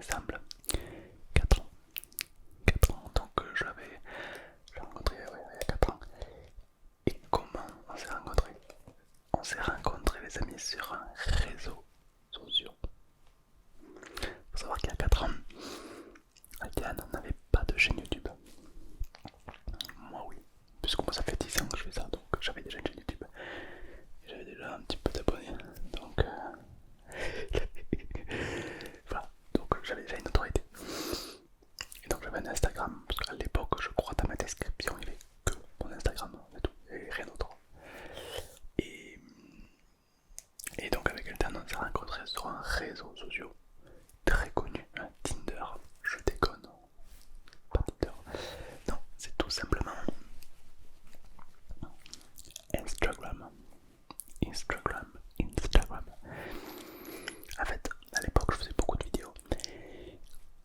ensemble 4 ans. 4 ans, donc j'ai rencontré ouais, il y a 4 ans. Et comment on s'est rencontrés? On s'est rencontrés les amis sur un réseau social. Faut savoir qu'il y a 4 ans, Altéane n'avait pas de chaîne YouTube. Moi oui, puisque moi ça fait 10 ans que je fais ça, donc j'avais déjà une chaîne YouTube. J'avais déjà un petit peu d'abonnés, donc voilà, donc j'avais déjà une autorité. Et donc j'avais un Instagram, parce qu'à l'époque je crois dans ma description il n'y avait que mon Instagram et tout, et rien d'autre. Et, et donc avec Elton on s'est rencontrés sur un réseau social très connu, un Tinder, je déconne, pas Tinder, non c'est tout simplement Instagram. Instagram, Instagram. En fait, à l'époque, je faisais beaucoup de vidéos,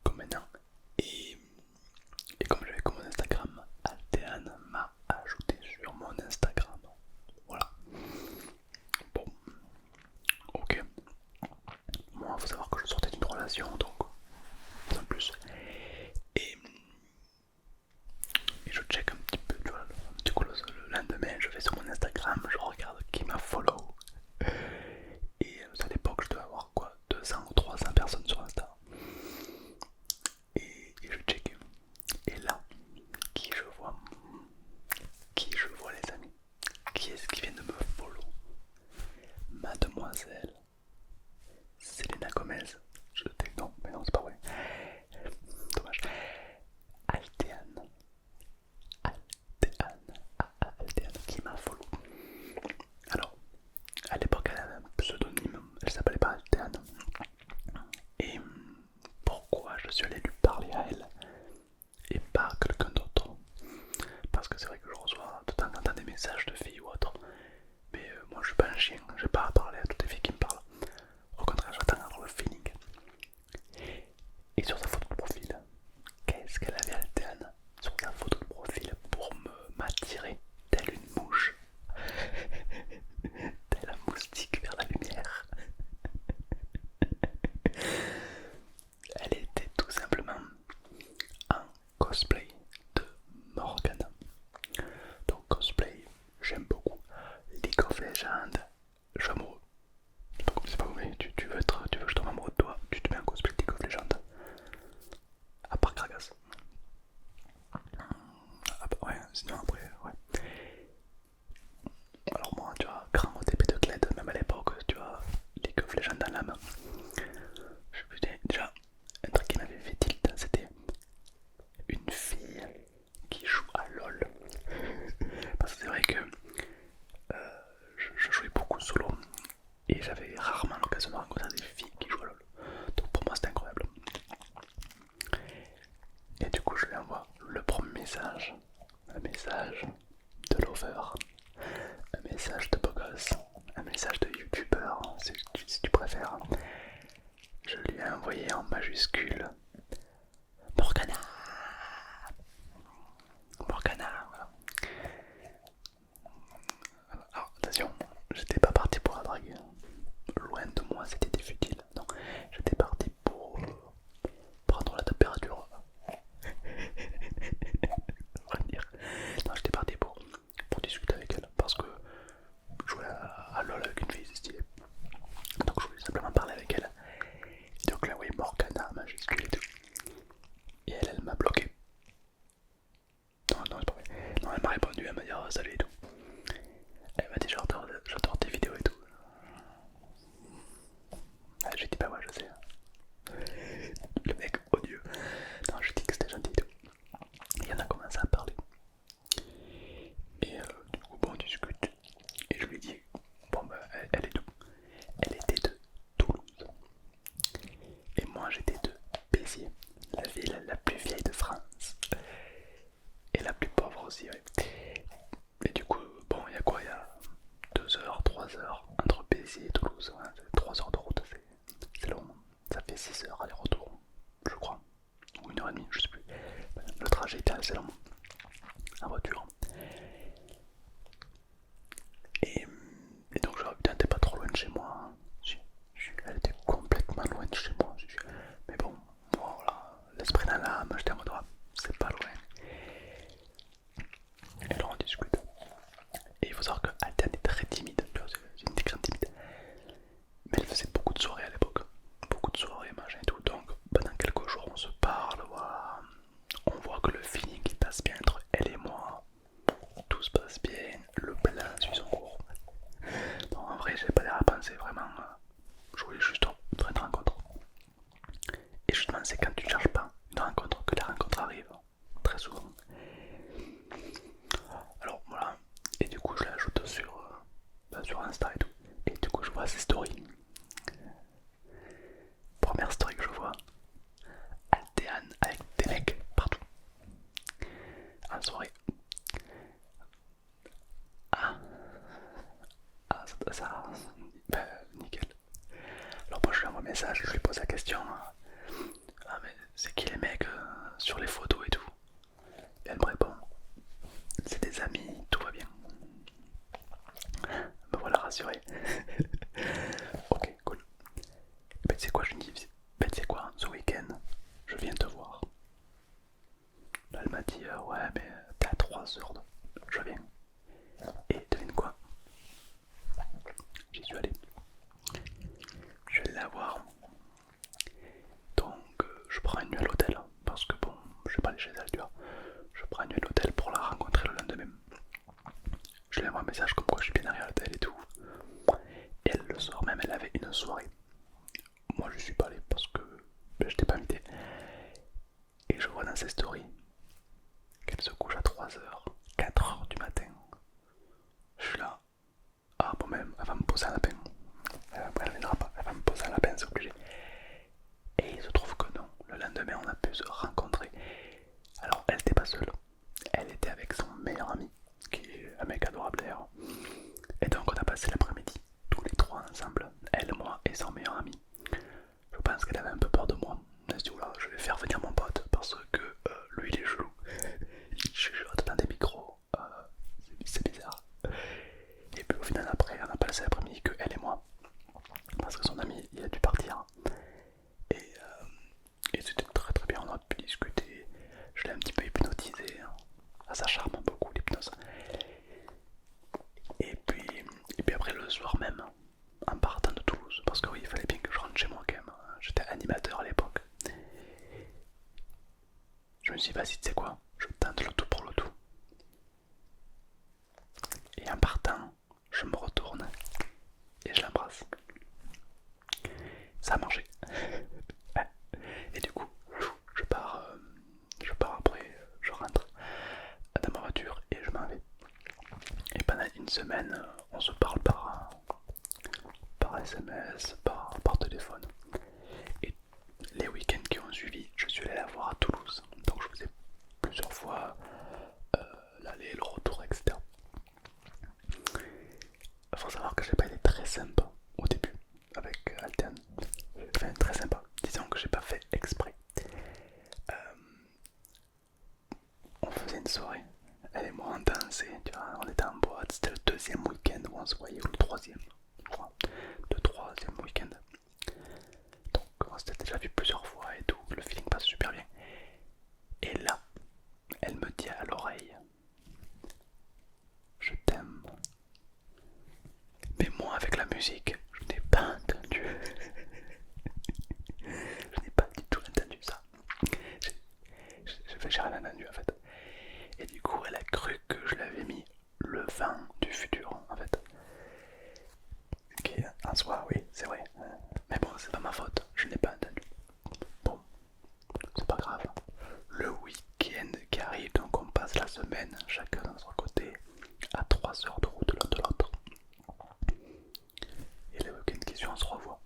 comme maintenant. Et, et comme j'avais comme mon Instagram, Altéane m'a ajouté sur mon Instagram. Voilà. Bon, ok. Moi, il faut savoir que je sortais d'une relation, donc, en plus. Et, et je check un petit peu, tu vois. Du coup, le lendemain, je vais sur mon Instagram, je regarde qui m'a follow. Et à l'époque, je devais avoir quoi, 200 ou 300 personnes sur Insta. Et je check. Et là, qui je vois Qui je vois les amis? Qui est-ce qui vient de me follow? Mademoiselle Selena Gomez. Non, mais non, c'est pas vrai. Dommage. Altéane. Altéane. Altéane qui m'a follow. Alors, à l'époque, elle avait un pseudonyme. Elle s'appelait pas Altéane. Et pourquoi je suis allé lui parler à elle et pas à quelqu'un d'autre? Parce que c'est vrai que je reçois de temps en temps des messages de filles ou autres. Mais moi je suis pas un chien, je vais pas parler à toutes les filles qui me parlent. Au contraire, j'attends d'avoir le feeling. Et sur sa photo de profil, qu'est-ce qu'elle avait Altéane sur sa photo de profil pour m'attirer telle une mouche, telle un moustique vers la lumière? Elle était tout simplement un cosplay de Morgana. Donc cosplay, j'aime beaucoup. League of Legends, je suis amoureux. C'est pas vrai, tu veux que je tombe amoureux de toi, tu te mets un cosplay de League of Legends. À part Gragas. Ah bah ouais, sinon après, ouais. Alors moi, tu vois, grand TP de Gled, même à l'époque, tu vois, League of Legends dans l'âme. Déjà, un truc qui m'avait fait tilt, c'était une fille qui joue à LoL. Parce que c'est vrai que je jouais beaucoup solo et j'avais rarement l'occasion de rencontrer des filles qui jouent à LoL. Donc pour moi c'était incroyable. Et du coup je lui envoie le premier message, un message de lover, un message de beau gosse, un message de youtubeur si tu préfères. Je lui ai envoyé en majuscule Morgana. Morgana, voilà. Alors attention, j'étais pas parti pour la drague. Loin de moi, c'était des futiles. Non, j'étais parti pour prendre la température. On va dire. Non, j'étais parti pour discuter avec elle parce que jouer à LoL avec une fille c'est stylé. Donc je voulais simplement parler avec elle. Donc là oui, Morgana majuscule et tout. Et elle m'a bloqué. Non, non, c'est pas vrai. Non, elle m'a répondu, elle m'a dit oh, salut et tout. Elle m'a dit j'adore tes vidéos et tout. Ah, j'ai dit bah ouais, je sais. Le mec odieux. Non, je dis que c'était gentil et tout. Et on a commencé à parler. Et du coup, bon, on discute. Et je lui dis, bon, bah, elle est d'où? Elle était de Toulouse. Et moi, j'étais de Béziers, la ville la plus vieille de France. Et la plus pauvre aussi, ouais. Et du coup, bon, il y a quoi? Il y a 2 heures, 3 heures entre Béziers et Toulouse. Ouais, 3 heures de route, c'est long. Ça fait 6 heures aller-retour, je crois. Ou 1 heure et demie, je sais plus. Le trajet était assez long en voiture. Et, et donc je leur ai dit, putain, t'es pas trop loin de chez moi. Elle était complètement loin de chez moi. Mais bon, je viens te voir. Là, elle m'a dit ouais, mais t'es à 3 heures, je viens. Et devine quoi? J'y suis allé. Je vais la voir. Donc, je prends une nuit à l'hôtel parce que bon, je vais pas aller chez elle, tu vois. Je prends une nuit à l'hôtel pour la rencontrer le lendemain. Je lui envoie un message comme quoi je suis bien arrivé à l'hôtel et tout. Et elle, le soir même, elle avait une soirée. Moi, je suis pas allé parce que ben, je t'ai pas invité. Et je vois dans ses stories qu'elle se couche à 3 heures, 4 heures du matin. Je suis là. Ah bon, même, elle va me poser un lapin. Elle viendra pas, elle va me poser un lapin, c'est obligé. Et il se trouve que non. Le lendemain, on a pu se rencontrer. Alors, elle n'était pas seule. Elle était avec son meilleur ami, qui est un mec adorable d'ailleurs. Et donc, on a passé l'après-midi, tous les trois ensemble. Elle, moi et son meilleur ami. Je pense qu'elle avait un peu peur de moi. Elle se dit, oula, je vais faire venir mon pote parce que lui, il est chelou. Il chuchote dans des micros. C'est bizarre. Et puis au final, après, on a passé l'après-midi que elle et moi. Parce que son ami, il a dû partir. Et c'était très très bien, on a pu discuter. Je l'ai un petit peu hypnotisé. Ah, ça charme beaucoup l'hypnose. Et puis après le soir même, en partant de Toulouse, parce que oui, il fallait bien que je rentre chez moi quand même. J'étais animateur à l'époque. Je me suis dit, vas-y, tu sais quoi, je tente le tout pour le tout. Et en partant, je me retourne et je l'embrasse. Ça a marché. Et du coup, je pars après, je rentre dans ma voiture et je m'en vais. Et pendant une semaine, on se parle par SMS, par téléphone. Et les week-ends qui ont suivi, je suis allé la voir à Toulouse. Donc je faisais plusieurs fois l'aller, le retour, etc. Il faut savoir que j'ai pas été très sympa au début avec Alten. Enfin, très sympa. Disons que j'ai pas fait exprès. On faisait une soirée, elle et moi on dansait, tu vois, on était en boîte, c'était le deuxième week-end où on se voyait, ou le troisième, je crois, le troisième week-end. Donc on s'était déjà vu plusieurs fois et tout, le feeling passe super bien. Et là, elle me dit à l'oreille, je t'aime. Mais moi avec la musique, je n'ai pas entendu. Je n'ai pas du tout entendu ça. J'ai rien entendu en fait. Et du coup, elle a cru que je l'avais mis le vin du futur en fait. Qui en soi, oui, c'est vrai. Mais bon, c'est pas ma faute, je n'ai pas entendu. Bon, c'est pas grave. Le week-end qui arrive, donc on passe la semaine chacun de notre côté à 3 heures de route l'un de l'autre. Et le week-end qui suit, on se revoit.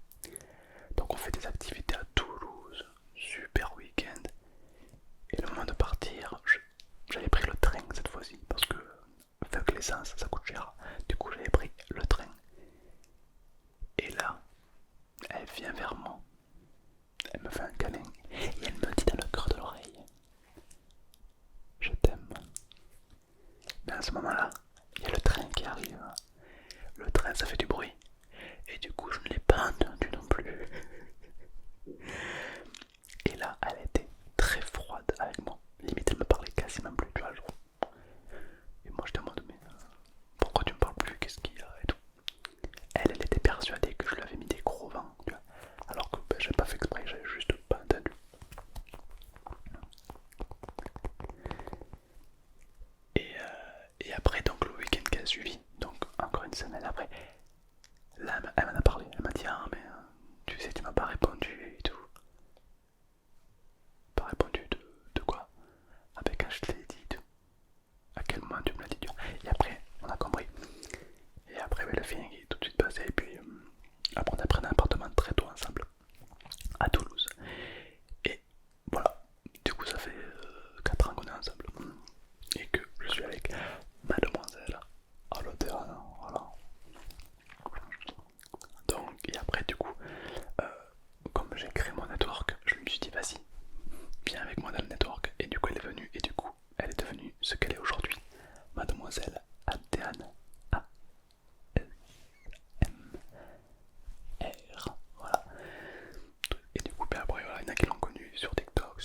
Donc on fait des activités à Toulouse, super week-end. Et le moment de partir, j'avais pris le train cette fois-ci parce que vu que l'essence ça coûte cher, du coup j'avais pris le train. Et là, elle vient vers moi, elle me fait un câlin et elle me dit dans le creux de l'oreille, je t'aime. Mais à ce moment-là, il y a le train qui arrive. Le train ça fait du bruit et du coup je ne l'ai pas entendu non plus. Et là, elle était très froide avec moi. Limite, elle me parlait quasiment plus, tu vois. Genre. Et moi, je demande, mais pourquoi tu me parles plus? Qu'est-ce qu'il y a et tout. Elle était persuadée que je lui avais mis des gros vents, tu vois. Alors que ben, j'ai pas fait exprès, j'avais juste pas entendu. Et après, donc le week-end qui a suivi, donc encore une semaine après, là, elle m'en a parlé. Elle m'a dit, ah, mais tu sais, tu m'as pas répondu et tout. Pas répondu de quoi? Ah, ben quand je te l'ai dit, à quel moment tu me l'as dit? Et après, on a compris. Et après, le feeling est tout de suite passé. Et puis, après, on a pris un appartement très tôt ensemble à Toulouse. Et voilà, du coup, ça fait 4 ans qu'on est ensemble. Et que je suis avec mademoiselle à l'hôtel. Voilà. Donc, et après, du coup, comme j'ai créé mon network, je me suis dit, vas-y, viens avec moi dans le network. Et du coup, elle est venue. Et du coup, elle est devenue ce qu'elle est aujourd'hui. Mademoiselle Adéane A-S-M-R. Voilà. Et du coup, ben après, voilà, il y en a qui l'ont connu sur TikTok,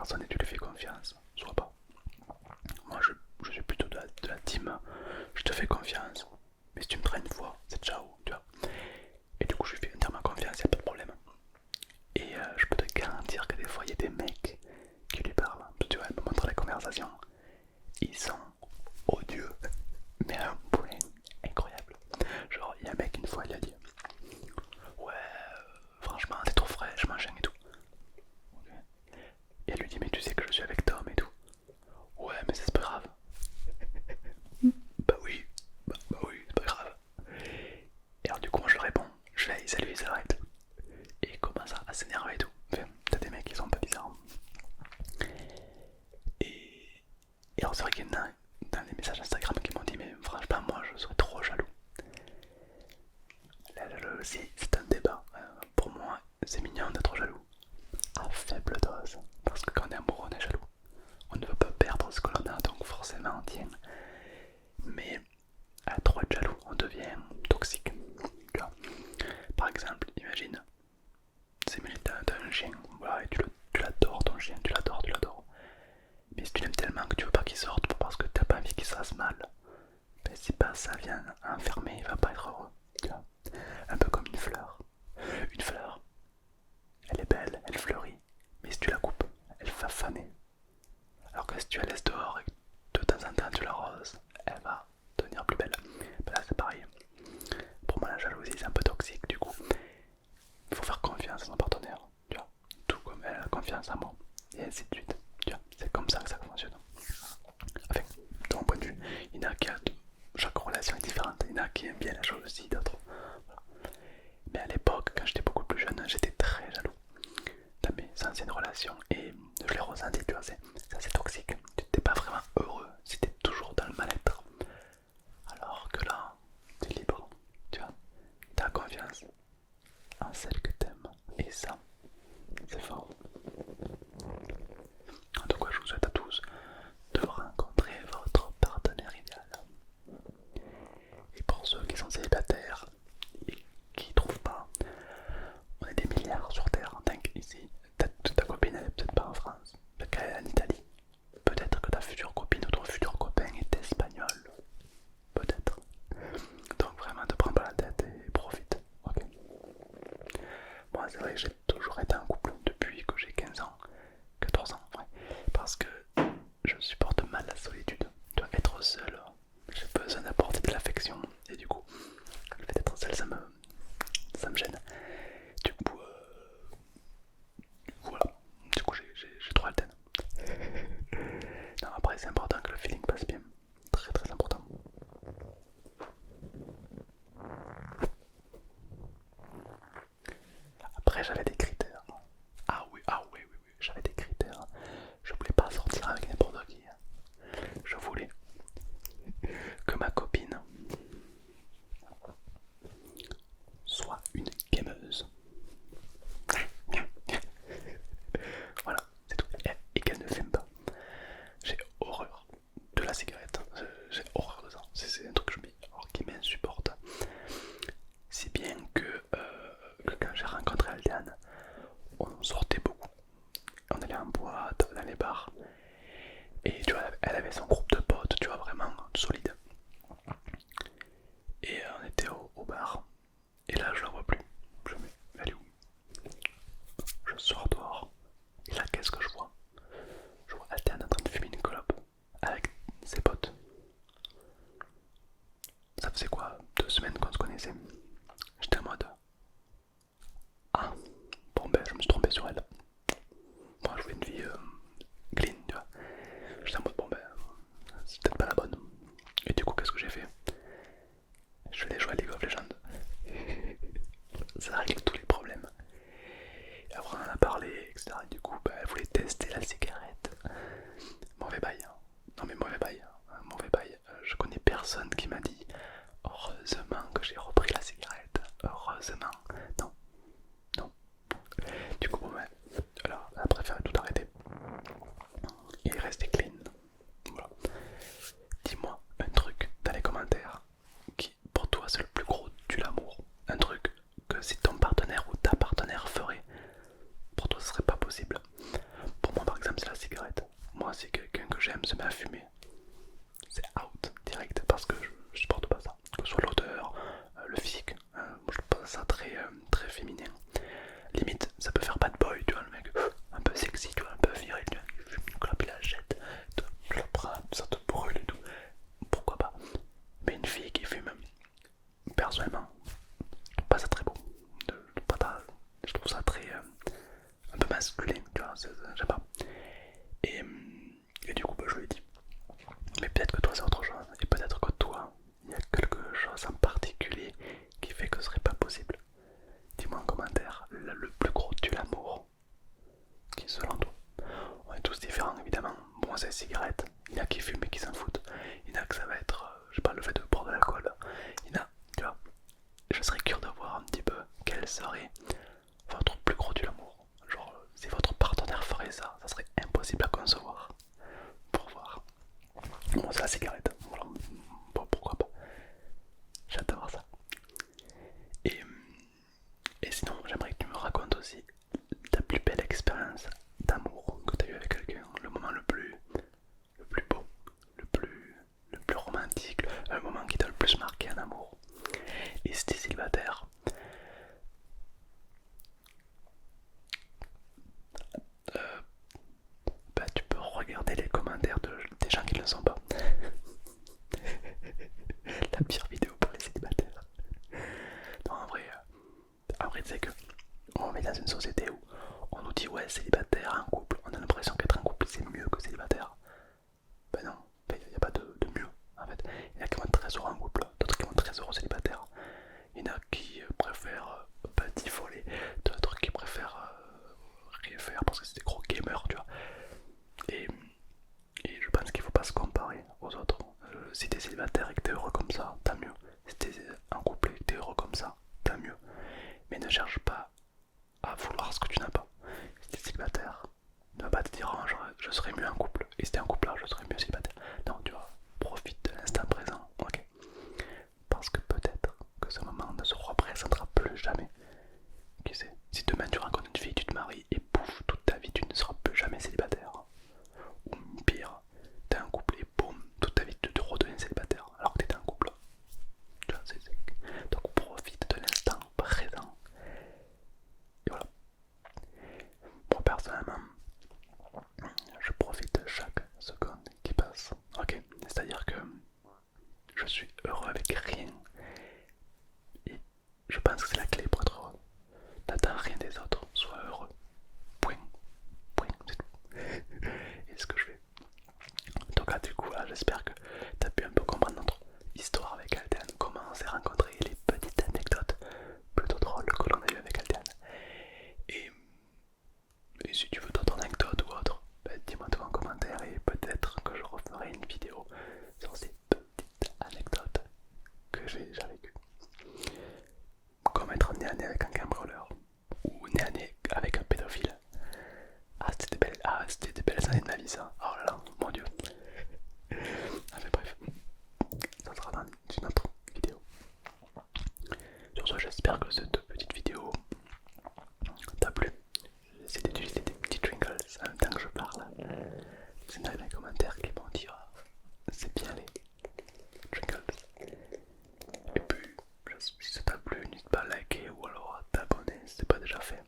personne et tu lui fais confiance, soit pas. Moi je suis plutôt de la team, je te fais confiance, mais si tu me traînes une fois, c'est ciao, tu vois. Et du coup je lui fais entièrement confiance, y'a pas de problème. Et je peux te garantir que des fois il y a des mecs qui lui parlent, tu vois, elle me montre les conversations, ils sont odieux, mais à un point incroyable. Genre il y a un mec une fois il a dit ouais franchement t'es trop fraîche machin et tout. Okay. Et elle lui dit mais tu sais que je suis avec Tom et tout. Ouais mais c'est pas grave. Bah oui, bah oui c'est pas grave. Et alors du coup moi je lui réponds, je fais salut ça va et tout. Et il commence à s'énerver et tout. Enfin, t'as des mecs qui sont un peu bizarres. Et alors c'est vrai qu'il y en a dans les messages Instagram qui m'ont dit mais franchement moi je serais trop jaloux. La jalousie c'est un débat. Pour moi c'est mignon d'être jaloux. À faible dose. Parce que quand on est amoureux on est jaloux. On ne veut pas perdre ce que l'on a donc forcément on tient. Mais à trop être jaloux on devient toxique. Tu vois. Par exemple imagine c'est Mélite t'as un chien voilà, et tu l'adores ton chien, tu l'adores. Mais si tu l'aimes tellement que tu veux pas qu'il sorte parce que t'as pas envie qu'il se fasse mal, ben si pas ça vient enfermer, il va pas être heureux. Tu vois. Un peu comme une fleur. Une fleur, elle est belle, elle fleurit, mais si tu la coupes, elle va faner. Alors que si tu la laisses dehors et que de temps en temps tu l'arroses, elle va devenir plus belle. Ben là c'est pareil. Pour moi la jalousie c'est un peu toxique du coup. Il faut faire confiance à son partenaire, tu vois. Tout comme elle a confiance à moi, et ainsi de suite. Tu vois, c'est comme ça que ça fonctionne. Enfin, de mon point de vue, il y en a qui a chaque relation est différente. Il y en a qui aiment bien la jalousie, d'autres. Voilà. Mais à l'époque, quand j'étais beaucoup plus jeune, j'étais très jaloux dans mes anciennes relations et je les ressentais, tu vois, c'est assez toxique. Tu n'étais pas vraiment heureux, c'était toujours dans le mal-être. Alors que là, tu es libre, tu vois, tu as confiance en celle que t'aimes et ça, c'est fort. En tout cas, je vous souhaite à tous de rencontrer votre partenaire idéal. Et pour ceux qui sont célibataires et qui trouvent pas, on est des milliards sur Terre. Donc ici, ta copine elle est peut-être pas en France, peut-être qu'elle est en Italie. Peut-être que ta future copine ou ton futur copain est espagnol. Peut-être. Donc vraiment, te prends pas la tête et profite. Ok. Moi, c'est vrai que j'ai toujours été en couple depuis que j'ai 15 ans, 14 ans, ouais. Parce que je supporte mal la solitude. Tu dois être seul, j'ai besoin d'apporter de l'affection et du coup, le fait d'être seul, ça me gêne. Du coup, voilà. Du coup, j'ai trop alterne. Non, après, c'est important que le feeling passe bien. Très très important. Après, j'avais des critères. Ah oui, j'avais des critères. Je voulais pas sortir avec n'importe qui. Je voulais que ma copine soit une gameuse. Voilà, c'est tout. Et qu'elle ne fume pas. J'ai horreur de la cigarette. J'ai horreur de ça. C'est un truc qui m'insupporte. Si bien que quand j'ai rencontré Aldiane, on sortait beaucoup. On allait en boîte, dans les bars. Et tu vois, elle avait son groupe de potes, tu vois, vraiment solide. Et on était au bar. Et là, je la vois plus. Je me dis, elle est où? Je sors dehors. Et là, qu'est-ce que je vois? Je vois Aldiane en train de fumer une clope avec ses potes. Ça faisait quoi? 2 semaines qu'on se connaissait. J'étais en mode ah, bon ben je me suis trompé sur elle. Moi je voulais une vie clean, tu vois. J'étais en mode bon ben c'est peut-être pas la bonne. Et du coup qu'est-ce que j'ai fait? Je suis allé jouer à League of Legends. Ça règle tous les problèmes. Et après on en a parlé, etc. Et du coup ben, elle voulait tester la cigarette. Mauvais bail. Hein. Non mais mauvais bail. Hein. Mauvais bail. Je connais personne qui m'a dit heureusement que j'ai repris la cigarette. Heureusement. Non. Non. Du coup, bon, ouais, alors, elle a préféré tout arrêter et rester clean. Voilà. Dis-moi un truc dans les commentaires qui, pour toi, c'est le plus gros du l'amour. Un truc que si ton partenaire ou ta partenaire ferait, pour toi, ce serait pas possible. Pour moi, par exemple, c'est la c'est les cigarettes, il y en a qui fument et qui s'en foutent, il y en a que ça va être, je sais pas, le fait de boire de l'alcool, il y en a, tu vois, je serais curieux de voir un petit peu quel serait votre plus gros de l'amour. Genre, si votre partenaire ferait ça, ça serait impossible à concevoir. Pour voir. Bon, c'est la cigarette, voilà. Bon, pourquoi pas. J'adore ça. Et, et sinon, j'aimerais que tu me racontes aussi ta plus belle expérience d'amour que tu as eu avec quelqu'un, le moment le plus beau, le plus romantique, le moment qui t'a le plus marqué en amour. Et si t'es célibataire, bah tu peux regarder les commentaires des gens qui ne le sont pas. La pire vidéo pour les célibataires. Non, en vrai, c'est que on est dans une société où on nous dit ouais célibataire, un couple, on a l'impression qu'être un couple c'est mieux que célibataire. Ben non, il n'y a pas de mieux en fait. Il y en a qui vont être très heureux en couple, d'autres qui vont être très heureux célibataire. Il y en a qui préfèrent batifoler, d'autres qui préfèrent rien faire parce que c'est des gros gamers, tu vois. Et, et je pense qu'il faut pas se comparer aux autres. Si t'es célibataire et que t'es heureux comme ça, tant mieux. Si t'es en couple et que t'es heureux comme ça, tant mieux. Mais ne cherche pas à vouloir ce que tu n'as pas. Si t'es célibataire, ne va pas te dire oh, je serais mieux en couple. Et si t'es en couple là, je serais mieux célibataire. Non, tu vois, profite de l'instant présent, ok. Parce que peut-être que ce moment ne se représentera plus jamais. Qui sait, si demain tu rencontres une fille, tu te maries et pouf, toute ta vie tu ne seras plus jamais célibataire. Ou pire, t'es en couple et boum, toute ta vie tu te redeviens célibataire alors que t'étais en couple. Tu vois, donc profite de l'instant présent. Et voilà. Moi personnellement, je profite de chaque seconde qui passe. Ok, c'est-à-dire que je suis heureux avec rien. Et je pense que c'est la clé pour être heureux. N'attends rien des autres, sois heureux. Point. Point, c'est tout. Et ce que je fais. Donc là du coup, j'espère que tu as pu un peu comprendre notre histoire avec Alden, comment on s'est rencontrés, les petites anecdotes plutôt drôles que l'on a eu avec Alden. Et, et si tu veux d'autres anecdotes ou autres, bah, dis-moi tout en commentaire et peut-être que je referai une vidéo sur ces petites anecdotes que j'ai déjà vécues. Comme être nez à nez avec un cambrioleur ou nez à nez avec un pédophile. C'était des belles années de ma vie ça. Oh là là, mon dieu. Ah mais bref, ça sera dans une autre vidéo. Sur ce, j'espère que cette petite vidéo t'a plu. J'essaie d'utiliser des petits trinkles en même temps que je parle. C'est dans les commentaires qui vont dire c'est bien les trinkles. Et puis, si ça t'a plu, n'hésite pas à liker ou alors à t'abonner si c'est pas déjà fait.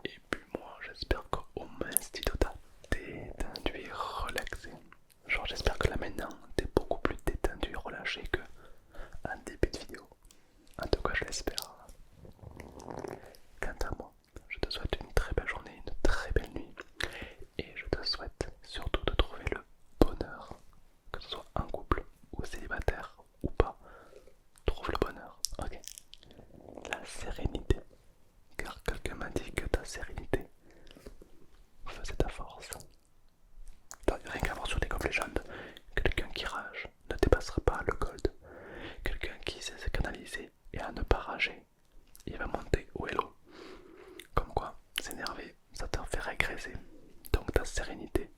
Et puis moi, j'espère qu'au moins cette vidéo t'a détendu et relaxé. Genre j'espère que là maintenant t'es beaucoup plus détendu et relâché que un début de vidéo. En tout cas je l'espère. Quant à moi, je te souhaite une très belle journée, une très belle nuit. Et je te souhaite surtout de trouver le bonheur. Que ce soit en couple ou célibataire ou pas. Trouve le bonheur, ok. La sérénité. Car quelqu'un m'a dit que ta sérénité faisait ta force. Rien qu'à voir sur League of Legends, quelqu'un qui rage ne dépassera pas le gold. Quelqu'un qui sait se canaliser et à ne pas rager, il va monter au hello. Comme quoi, s'énerver, ça te fait régresser. Donc ta sérénité